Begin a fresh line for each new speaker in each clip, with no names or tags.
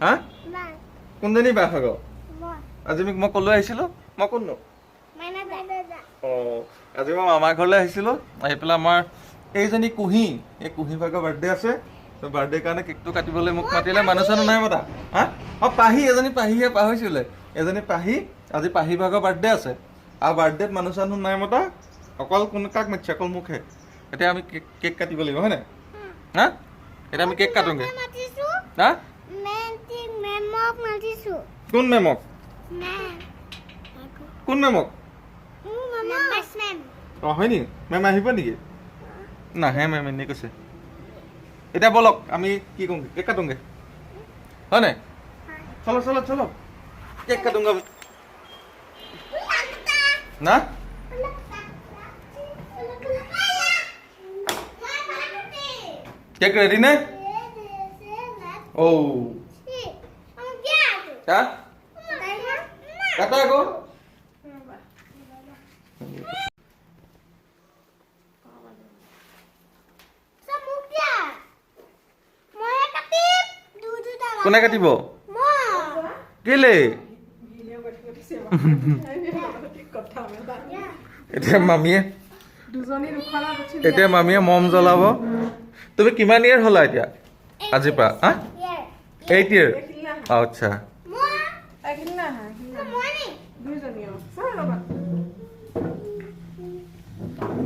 হা কোনজনী বা ভাগ আজি মই কলৈ আহিছিলোঁ মই কোননো আজি মই মামাৰ ঘৰলৈ আহিছিলোঁ আহি পেলাই আমাৰ এইজনী কুঁহি এই কুঁহি ভাগৰ বাৰ্থডে আছে বাৰ্থডে কাৰণে কেকটো কাটিবলৈ মোক মাতিলে মানুহ চানুহ নাই মতা হা পাহি এজনী পাহিহে পাহৰিছিলে এজনী পাহি আজি পাহি ভাগৰ বাৰ্থডে আছে আৰু বাৰ্থডেত মানুহ চানুহ নাই মতা অকল কোন কাক মাতিছে অকল মোকহে এতিয়া আমি কেক কাটিব লাগিব হয় নাই হা এতিয়া আমি কেক কাটোগে হা কোন মেমক কোন মেমক অঁ হয় নেকি মেম আহিব নেকি নাহে মেম এনেই কৈছে এতিয়া বলক আমি কি কৰোঁগে কেক কাটোগে হয় নাই চলো চলো চলো কেক কাটোগে আমি না কেক ৰেডি নে ঔ হা কাটা আকৌ কোনে কাটিব কেলে এতিয়া মামীয়ে মম জ্বলাব তুমি কিমান ইয়াৰ হ'লা এতিয়া আজিৰ পৰা হা 8 year আচ্ছা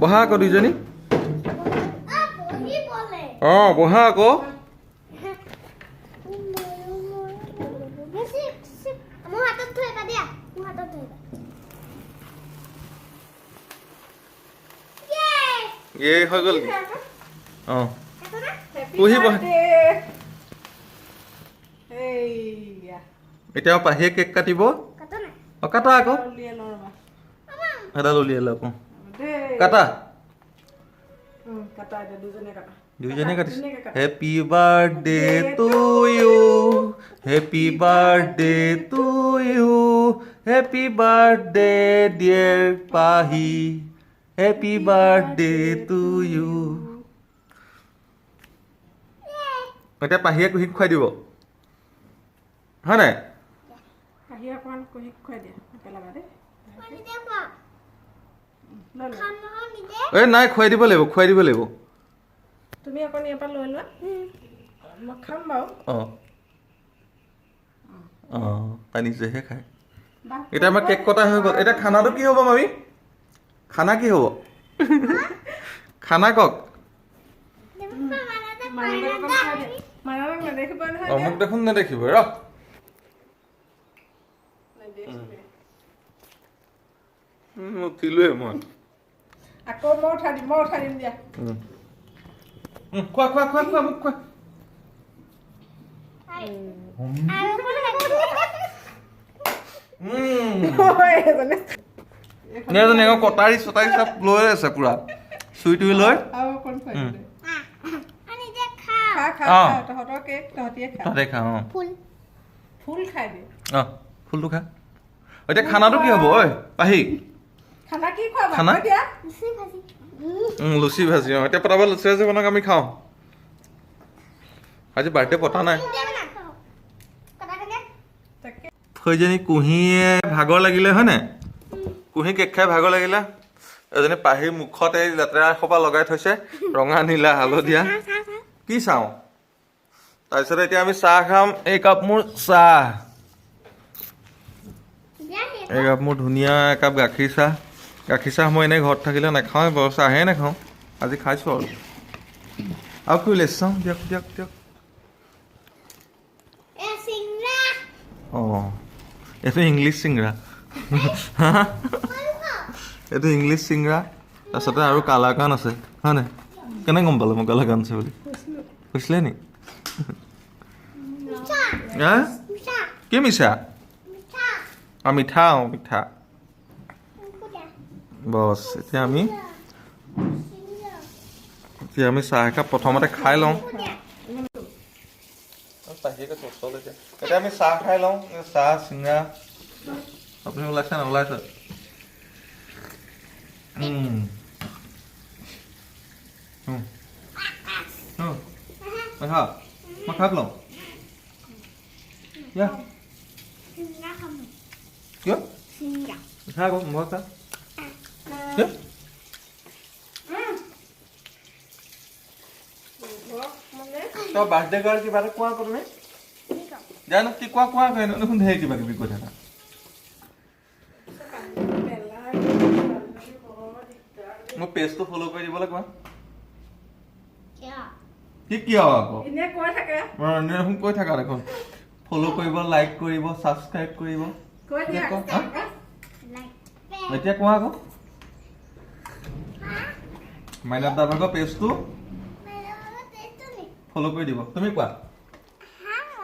বহা আকৌ দুইজনী অঁ বহা আকৌ এই হৈ গ'ল অঁ কুহি বহা এতিয়া পাহিয়ে কেক কাটিব অঁ কাটা আকৌ এডাল উলিয়াই লওক কাটা দুইজনে কাটিছে happy birthday to you happy birthday to you happy birthday dear Pahi happy birthday to you এতিয়া পাহিয়ে কুহিক খুৱাই দিব হয় নাই এই নাই খুৱাই দিব লাগিব
তুমি অকণ ইয়াৰ পৰা লৈ লোৱা মই খাম বাৰু
অঁ তাই নিজেহে খায় এতিয়া আমাৰ কেক কটা হৈ গ'ল এতিয়া খানাটো কি হ'ব মামী খানা কি হ'ব খানা কওক মোক দেখোন নেদেখিব ৰ উঠিলোৱে মই
আকৌ মই উঠাই দিম দিয়া
খোৱা মোক খোৱা কটাৰী চটাৰী চব লৈ আছে পুৰা চুই টুই লৈ তহঁতে খা অঁ
ফুল খাই দে
অঁ ফুলটো খা এতিয়া খানাটো কি হ'ব ঐ পাহি
খানা কি খোৱা
খানা
দিয়া
লুচি ভাজি অঁ এতিয়া পটাপট লুচি ভাজি বনাওক আমি খাওঁ আজি বাৰ্থডে পতা নাই সেইজনী কুঁহিয়ে ভাগৰ লাগিলে হয় নাই কুঁহি কেক খাই ভাগৰ লাগিলে এজনী পাহিৰ মুখত এই লেতেৰা সোপা লগাই থৈছে ৰঙা নীলা হালধীয়া কি চাওঁ তাৰপিছত এতিয়া আমি চাহ খাম এই কাপ মোৰ চাহ এই কাপ মোৰ ধুনীয়া একাপ গাখীৰ চাহ মই এনেই ঘৰত থাকিলে নাখাওঁ বাৰু চাহে নাখাওঁ আজি খাইছোঁ আৰু কি উলিয়াইছে চাওঁ দিয়ক অঁ এইটো ইংলিছ চিংৰা এইটো ইংলিছ চিংৰা তাৰপিছতে আৰু কালাকান আছে হয় নাই কেনে গম পালোঁ মই কালাকান আছে বুলি কৈছিলে নি কি মিছা মিঠা বছ এতিয়া আমি চাহ একাপ প্ৰথমতে খাই লওঁ এতিয়া আমি চাহ খাই লওঁ চাহ চিঙৰা আপুনি ওলাইছে নোলাইছে মই খাই লওঁ কিয়
চিংৰা খাম
কিয়
চিংৰা
খা আকৌ মই খা কিয়
মানে
তই বাৰ্থডে গাৰ্ল কিবা এটা কোৱা আকৌ তুমি জানো কি কোৱা কোৱা দেখোন ঢেৰ কিবা কিবি কৈ থাকা মোক পেজটো ফ'ল' কৰি দিবলৈ কোৱা
কিয়
কি কিয় আকৌ
এনে কৈ থাকে
দেখোন কৈ থাকা দেখোন ফ'ল' কৰিব লাইক কৰিব ছাবস্ক্ৰাইব কৰিব
কৈ দিয়া
কোৱা, হা?
লাইক
এতিয়া কোৱা আকৌ মাইনাৰ দা ভাগৰ পেজটো ফ'ল' কৰি দিব তুমি কোৱা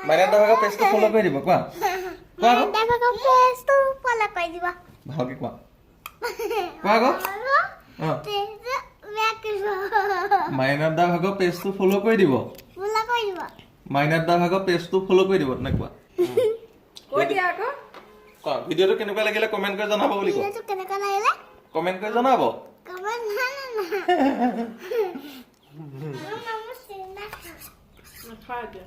মাইনাৰ দা ভাগৰ পেজটো ফ'ল' কৰি দিব কোৱা কোৱা আকৌ
পেজটো ফলো কৰি দিব
ভালকে কোৱা কোৱা আকৌ অ
পেজটো বেক কৰিব
মাইনাৰ দা ভাগৰ পেজটো ফ'ল' কৰি দিব
ফলো কৰি দিব
মাইনাৰ দা ভাগৰ পেজটো ফ'ল' কৰি দিব নে কোৱা
কৈ দিয়া আকৌ
কোৱা ভিডিঅ'টো কেনেকুৱা লাগিলে কমেণ্ট কৰি জনাব বুলি কোৱা
ভিডিঅ'টো কেনেকুৱা লাগিলে
কমেণ্ট কৰি জনাব
কমেণ্ট না মামা চিংৰা খাম
নাখায় এতিয়া